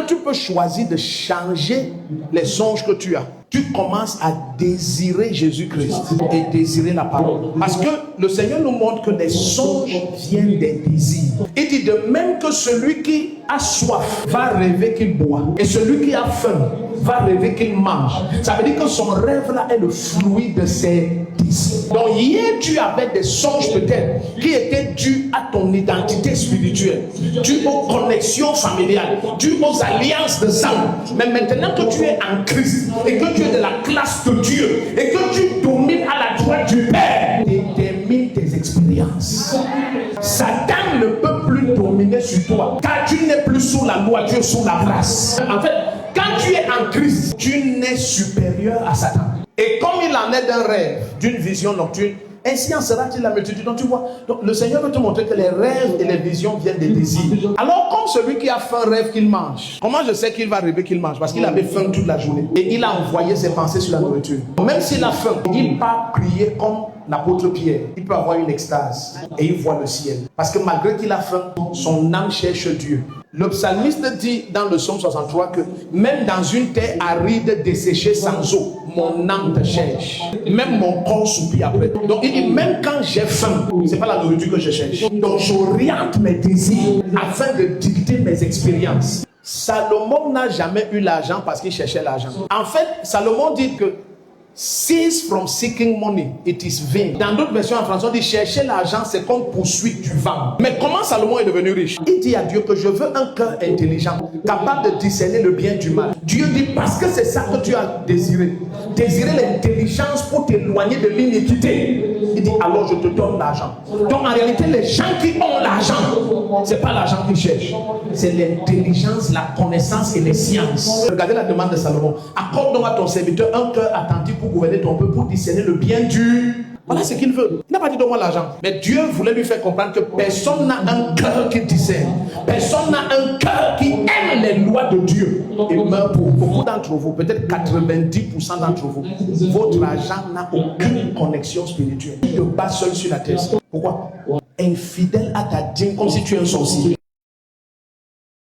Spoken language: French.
tu peux choisir de changer les songes que tu as. Tu commences à désirer Jésus-Christ et désirer la parole. Parce que le Seigneur nous montre que les songes viennent des désirs. Il dit de même que celui qui a soif va rêver qu'il boit. Et celui qui a faim va rêver qu'il mange. Ça veut dire que son rêve là est le fruit de ses désirs. Donc hier tu avais des songes peut-être qui étaient dus à ton identité spirituelle, dus aux connexions familiales, dus aux alliances de sang. Mais maintenant que tu es en Christ et que tu es de la classe de Dieu et que tu domines à la droite du Père, détermine tes expériences. Satan ne peut plus dominer sur toi car tu n'es plus sous la loi, tu es sous la grâce. En fait, quand tu es en Christ, tu n'es supérieur à Satan. Et comme il en est d'un rêve, d'une vision nocturne, ainsi en sera-t-il la multitude. Donc tu vois, donc le Seigneur veut te montrer que les rêves et les visions viennent des désirs. Alors comme celui qui a faim rêve qu'il mange, comment je sais qu'il va rêver qu'il mange? Parce qu'il avait faim toute la journée. Et il a envoyé ses pensées sur la nourriture. Même s'il a faim, il part prier comme l'apôtre Pierre. Il peut avoir une extase et il voit le ciel. Parce que malgré qu'il a faim, son âme cherche Dieu. Le psalmiste dit dans le psaume 63 que même dans une terre aride, desséchée sans eau, mon âme te cherche. Même mon corps soupire après. Donc il dit même quand j'ai faim, c'est pas la nourriture que je cherche. Donc j'oriente mes désirs afin de dicter mes expériences. Salomon n'a jamais eu l'argent parce qu'il cherchait l'argent. En fait, Salomon dit que cease from seeking money, it is vain. Dans d'autres versions en français, on dit chercher l'argent, c'est comme poursuite du vent. Mais comment Salomon est devenu riche? Il dit à Dieu que je veux un cœur intelligent, capable de discerner le bien du mal. Dieu dit parce que c'est ça que tu as désiré. Désirer l'intelligence pour t'éloigner de l'iniquité. Il dit alors je te donne l'argent. Donc en réalité, les gens qui ont l'argent, c'est pas l'argent qu'ils cherchent, c'est l'intelligence, la connaissance et les sciences. Regardez la demande de Salomon. Accorde donc à ton serviteur un cœur attentif pour gouverner ton peuple, pour discerner le bien du... Voilà ce qu'il veut. Il n'a pas dit donne-moi l'argent. Mais Dieu voulait lui faire comprendre que personne n'a un cœur qui discerne. Personne n'a un cœur qui aime les lois de Dieu. Et meurt pour beaucoup d'entre vous, peut-être 90% d'entre vous. Votre argent n'a aucune connexion spirituelle. Tu te bats seul sur la terre. Pourquoi? Infidèle à ta dîme, comme si tu es un sorcier.